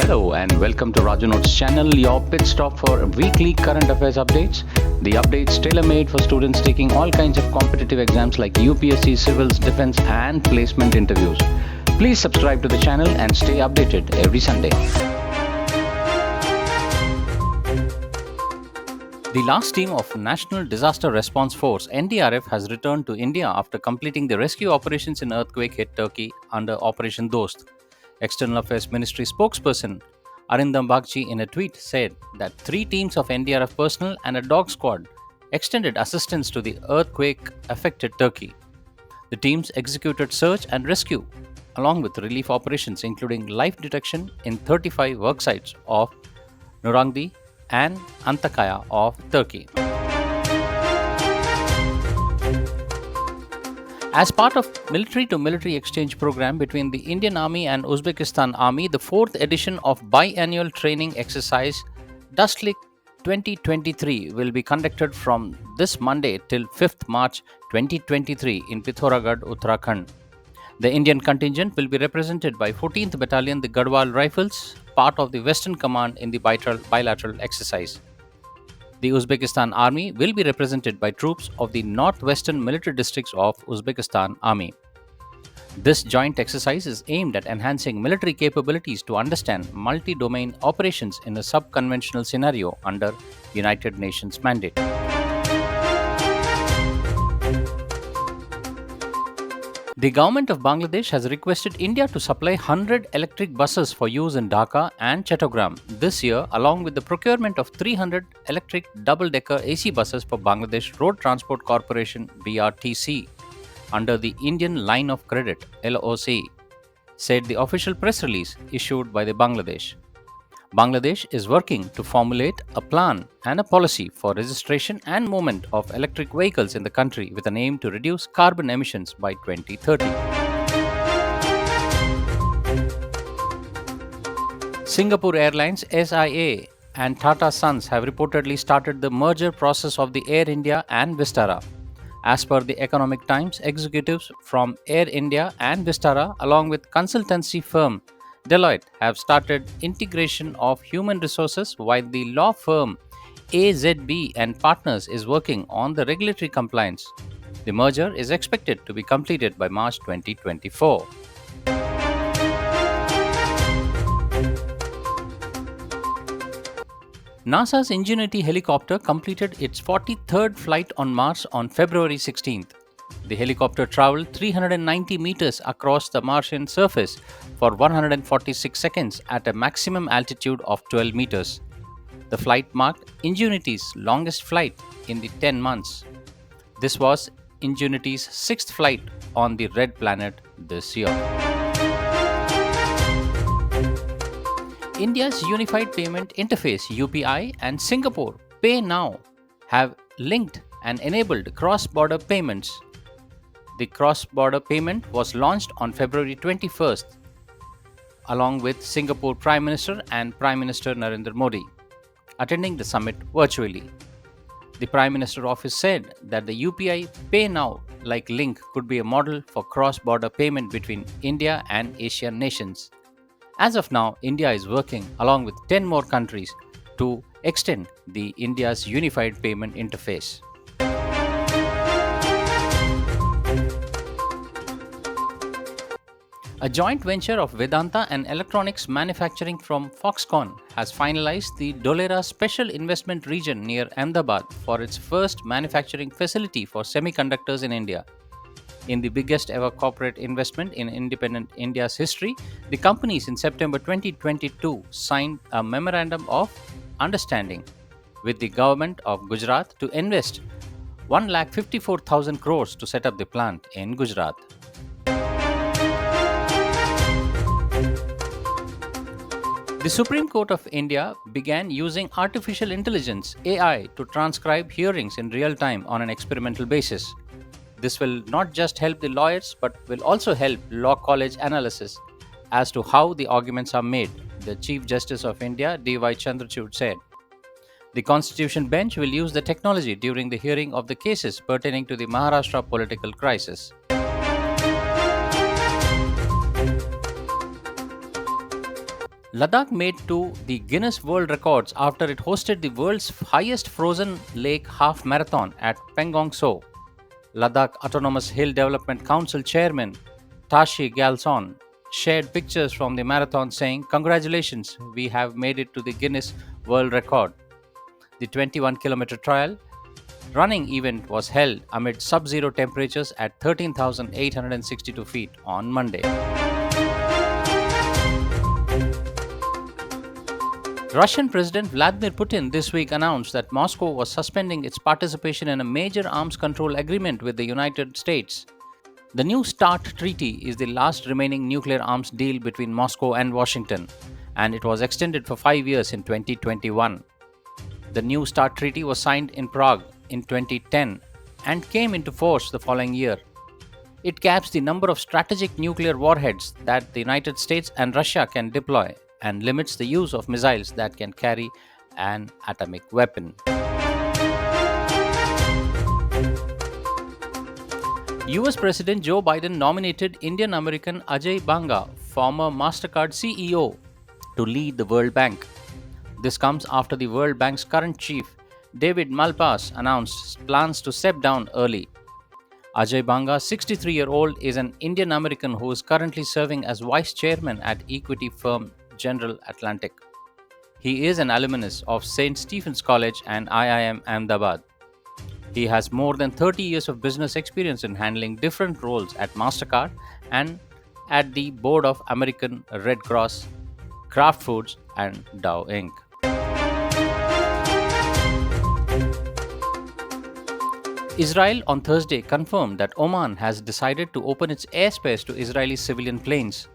Hello and welcome to Raju Notes channel, your pit stop for weekly current affairs updates. The updates tailor-made for students taking all kinds of competitive exams like UPSC, civils, defense and placement interviews. Please subscribe to the channel and stay updated every Sunday. The last team of National Disaster Response Force (NDRF) has returned to India after completing the rescue operations in earthquake-hit Turkey under Operation Dost. External Affairs Ministry spokesperson Arindam Bagchi in a tweet said that 3 teams of NDRF personnel and a dog squad extended assistance to the earthquake-affected Turkey. The teams executed search and rescue along with relief operations including life detection in 35 work sites of Nurangdi and Antakya of Turkey. As part of military-to-military exchange program between the Indian Army and Uzbekistan Army, the 4th edition of biannual training exercise Dustlik 2023 will be conducted from this Monday till 5th March 2023 in Pithoragarh, Uttarakhand. The Indian contingent will be represented by 14th Battalion, the Garhwal Rifles, part of the Western Command in the bilateral exercise. The Uzbekistan Army will be represented by troops of the northwestern military districts of Uzbekistan Army. This joint exercise is aimed at enhancing military capabilities to understand multi-domain operations in a sub-conventional scenario under United Nations mandate. The government of Bangladesh has requested India to supply 100 electric buses for use in Dhaka and Chattogram this year, along with the procurement of 300 electric double-decker AC buses for Bangladesh Road Transport Corporation (BRTC) under the Indian Line of Credit (LOC), said the official press release issued by the Bangladesh. Bangladesh is working to formulate a plan and a policy for registration and movement of electric vehicles in the country with an aim to reduce carbon emissions by 2030. Singapore Airlines SIA and Tata Sons have reportedly started the merger process of the Air India and Vistara. As per the Economic Times, executives from Air India and Vistara, along with consultancy firm Deloitte, have started integration of human resources, while the law firm AZB and Partners is working on the regulatory compliance. The merger is expected to be completed by March 2024. NASA's Ingenuity helicopter completed its 43rd flight on Mars on February 16th. The helicopter traveled 390 meters across the Martian surface for 146 seconds at a maximum altitude of 12 meters. The flight marked Ingenuity's longest flight in the 10 months. This was Ingenuity's 6th flight on the Red Planet this year. India's Unified Payment Interface (UPI) and Singapore PayNow have linked and enabled cross-border payments. The cross-border payment was launched on February 21st, along with Singapore Prime Minister and Prime Minister Narendra Modi attending the summit virtually. The Prime Minister office said that the UPI PayNow-like link could be a model for cross-border payment between India and Asian nations. As of now, India is working along with 10 more countries to extend the India's Unified Payment Interface. A joint venture of Vedanta and electronics manufacturing from Foxconn has finalized the Dholera Special Investment Region near Ahmedabad for its first manufacturing facility for semiconductors in India. In the biggest ever corporate investment in independent India's history, the companies in September 2022 signed a memorandum of understanding with the government of Gujarat to invest 1,54,000 crores to set up the plant in Gujarat. The Supreme Court of India began using artificial intelligence (AI) to transcribe hearings in real time on an experimental basis. This will not just help the lawyers but will also help law college analysis as to how the arguments are made, the Chief Justice of India D.Y. Chandrachud said. The Constitution Bench will use the technology during the hearing of the cases pertaining to the Maharashtra political crisis. Ladakh made to the Guinness World Records after it hosted the world's highest frozen lake half marathon at Pengong So. Ladakh Autonomous Hill Development Council Chairman Tashi Galson shared pictures from the marathon saying, "Congratulations, we have made it to the Guinness World Record." The 21-kilometer trial running event was held amid sub-zero temperatures at 13,862 feet on Monday. Russian President Vladimir Putin this week announced that Moscow was suspending its participation in a major arms control agreement with the United States. The New START treaty is the last remaining nuclear arms deal between Moscow and Washington, and it was extended for 5 years in 2021. The New START treaty was signed in Prague in 2010 and came into force the following year. It caps the number of strategic nuclear warheads that the United States and Russia can deploy and limits the use of missiles that can carry an atomic weapon. US President Joe Biden nominated Indian-American Ajay Banga, former MasterCard CEO, to lead the World Bank. This comes after the World Bank's current chief, David Malpass, announced plans to step down early. Ajay Banga, 63-year-old, is an Indian-American who is currently serving as vice chairman at equity firm General Atlantic. He is an alumnus of St. Stephen's College and IIM Ahmedabad. He has more than 30 years of business experience in handling different roles at MasterCard and at the board of American Red Cross, Kraft Foods, and Dow Inc. Israel on Thursday confirmed that Oman has decided to open its airspace to Israeli civilian planes.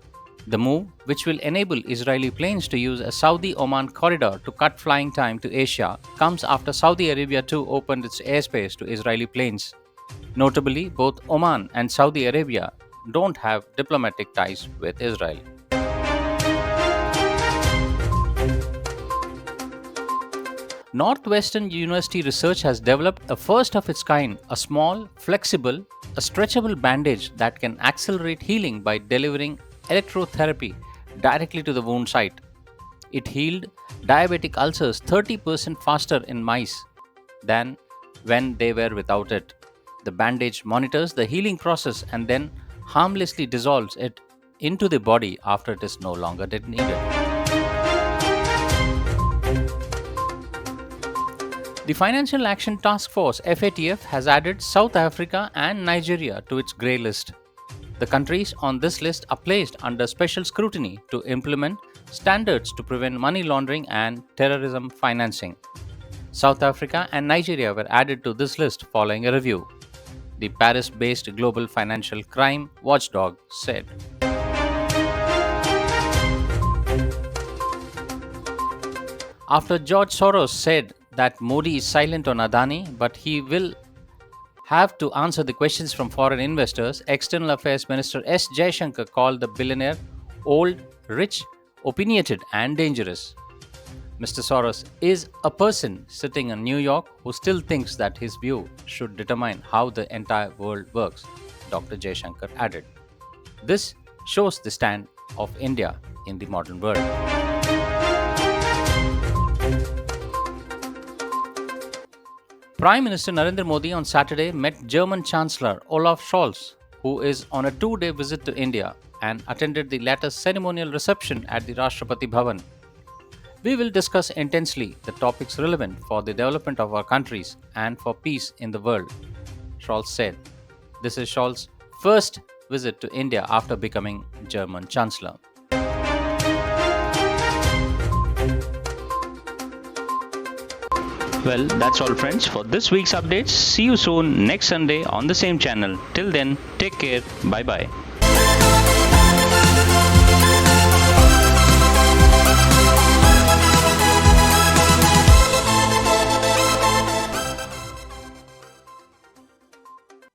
The move, which will enable Israeli planes to use a Saudi-Oman corridor to cut flying time to Asia, comes after Saudi Arabia too opened its airspace to Israeli planes. Notably, both Oman and Saudi Arabia don't have diplomatic ties with Israel. Northwestern University research has developed a first of its kind, a small, flexible, stretchable bandage that can accelerate healing by delivering electrotherapy directly to the wound site. It healed diabetic ulcers 30% faster in mice than when they were without it. The bandage monitors the healing process and then harmlessly dissolves it into the body after it is no longer needed. The Financial Action Task Force (FATF) has added South Africa and Nigeria to its grey list. The countries on this list are placed under special scrutiny to implement standards to prevent money laundering and terrorism financing. South Africa and Nigeria were added to this list following a review, the Paris-based global financial crime watchdog said. After George Soros said that Modi is silent on Adani, but he will have to answer the questions from foreign investors, External Affairs Minister S. Jaishankar called the billionaire old, rich, opinionated, and dangerous. Mr. Soros is a person sitting in New York who still thinks that his view should determine how the entire world works, Dr. Jaishankar added. This shows the stand of India in the modern world. Prime Minister Narendra Modi on Saturday met German Chancellor Olaf Scholz, who is on a 2-day visit to India, and attended the latter's ceremonial reception at the Rashtrapati Bhavan. We will discuss intensely the topics relevant for the development of our countries and for peace in the world, Scholz said. This is Scholz's first visit to India after becoming German Chancellor. Well, that's all friends for this week's updates. See you soon next Sunday on the same channel. Till then, take care. Bye bye.